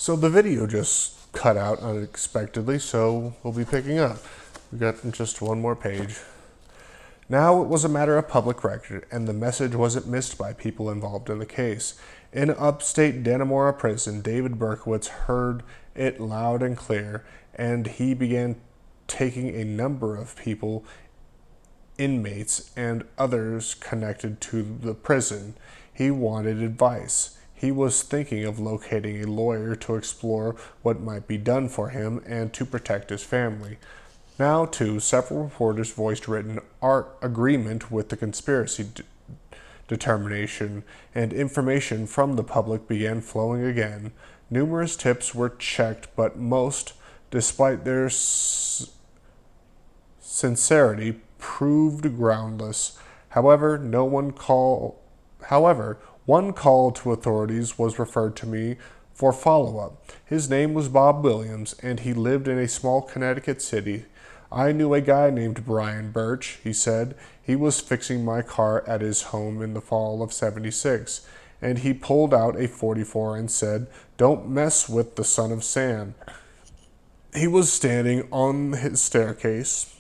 So the video just cut out unexpectedly, so we'll be picking up. We got just one more page. Now it was a matter of public record, and the message wasn't missed by people involved in the case. In upstate Dannemora prison, David Berkowitz heard it loud and clear, and he began taking a number of people, inmates, and others connected to the prison. He wanted advice. He was thinking of locating a lawyer to explore what might be done for him and to protect his family. Now, too, several reporters voiced written agreement with the conspiracy determination, and information from the public began flowing again. Numerous tips were checked, but most, despite their sincerity, proved groundless. However, one call to authorities was referred to me for follow-up. His name was Bob Williams, and he lived in a small Connecticut city. I knew a guy named Brian Birch, he said. He was fixing my car at his home in the fall of '76, and he pulled out a .44 and said, "Don't mess with the son of Sam." He was standing on his staircase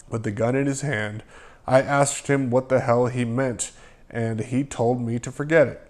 with the gun in his hand. I asked him what the hell he meant, and he told me to forget it.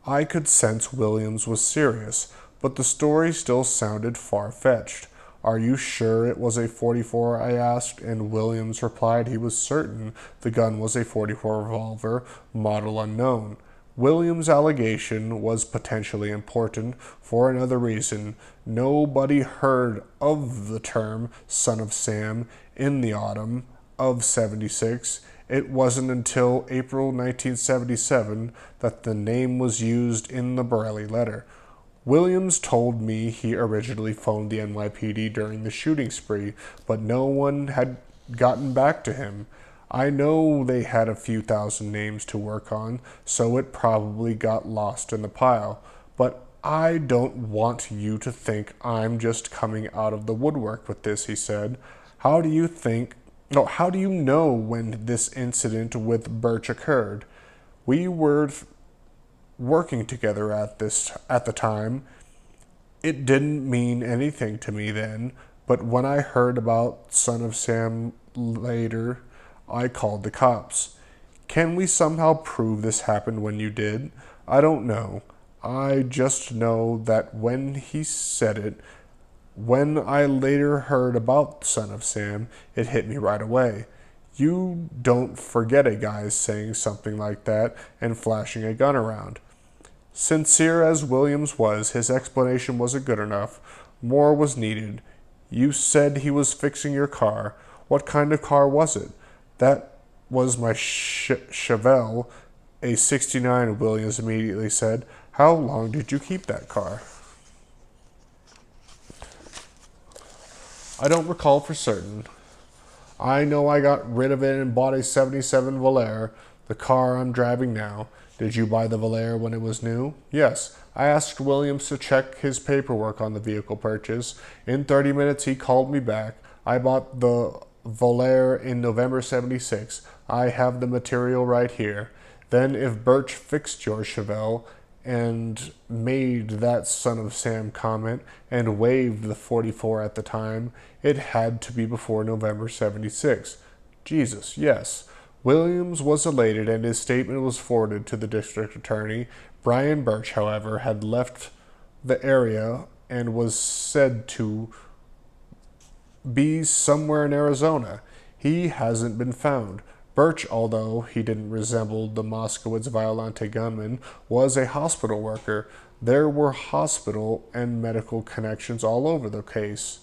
I could sense Williams was serious, but the story still sounded far-fetched. "Are you sure it was a .44, I asked, and Williams replied he was certain the gun was a .44 revolver, model unknown. Williams' allegation was potentially important for another reason. Nobody heard of the term "son of Sam" in the autumn of '76. It wasn't until April 1977 that the name was used in the Borelli letter. Williams told me he originally phoned the NYPD during the shooting spree, but no one had gotten back to him. I know they had a few thousand names to work on, so it probably got lost in the pile. But I don't want you to think I'm just coming out of the woodwork with this," he said. How do you know when this incident with Birch occurred? We were working together at the time. It didn't mean anything to me then, but when I heard about son of Sam later, I called the cops. Can we somehow prove this happened when you did? I don't know. I just know that when he said it, when I later heard about son of Sam, it hit me right away. You don't forget a guy saying something like that and flashing a gun around. Sincere as Williams was, his explanation wasn't good enough. More was needed. You said he was fixing your car. What kind of car was it? That was my Chevelle, a '69, Williams immediately said. How long did you keep that car? I don't recall for certain. I know I got rid of it and bought a '77 Volare, the car I'm driving now. Did you buy the Volare when it was new? Yes. I asked Williams to check his paperwork on the vehicle purchase. In 30 minutes, he called me back. I bought the Volare in November '76. I have the material right here. Then if Birch fixed your Chevelle and made that son of Sam comment and waved the .44 at the time, it had to be before November '76. Jesus, yes. Williams was elated, and his statement was forwarded to the district attorney. Brian Birch, however, had left the area and was said to be somewhere in Arizona. He hasn't been found. Birch, although he didn't resemble the Moskowitz Violante gunman, was a hospital worker. There were hospital and medical connections all over the case,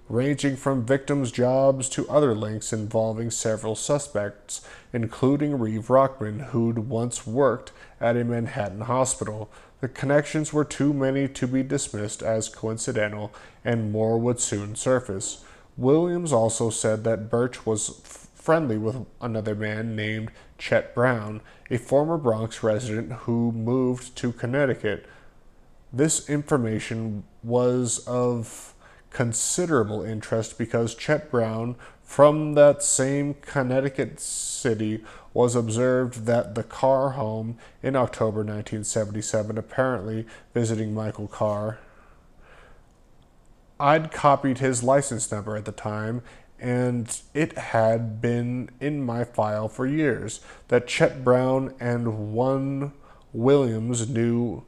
ranging from victims' jobs to other links involving several suspects, including Reeve Rockman, who'd once worked at a Manhattan hospital. The connections were too many to be dismissed as coincidental, and more would soon surface. Williams also said that Birch was friendly with another man named Chet Brown, a former Bronx resident who moved to Connecticut. This information was of considerable interest because Chet Brown, from that same Connecticut city, was observed at the Carr home in October 1977, apparently visiting Michael Carr. I'd copied his license number at the time, and it had been in my file for years that Chet Brown and one Williams knew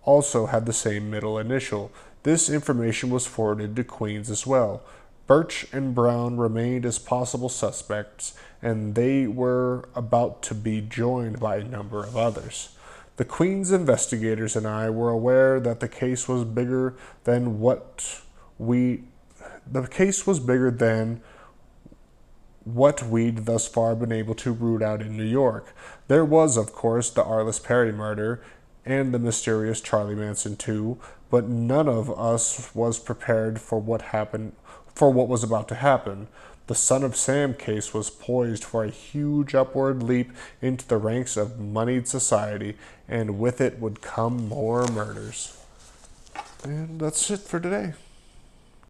also had the same middle initial. This information was forwarded to Queens as well. Birch and Brown remained as possible suspects, and they were about to be joined by a number of others. The Queens investigators and I were aware that the case was bigger than what we'd thus far been able to root out in New York. There was, of course, the Arliss Perry murder and the mysterious Charlie Manson too, but none of us was prepared for what was about to happen. The Son of Sam case was poised for a huge upward leap into the ranks of moneyed society, and with it would come more murders. And that's it for today.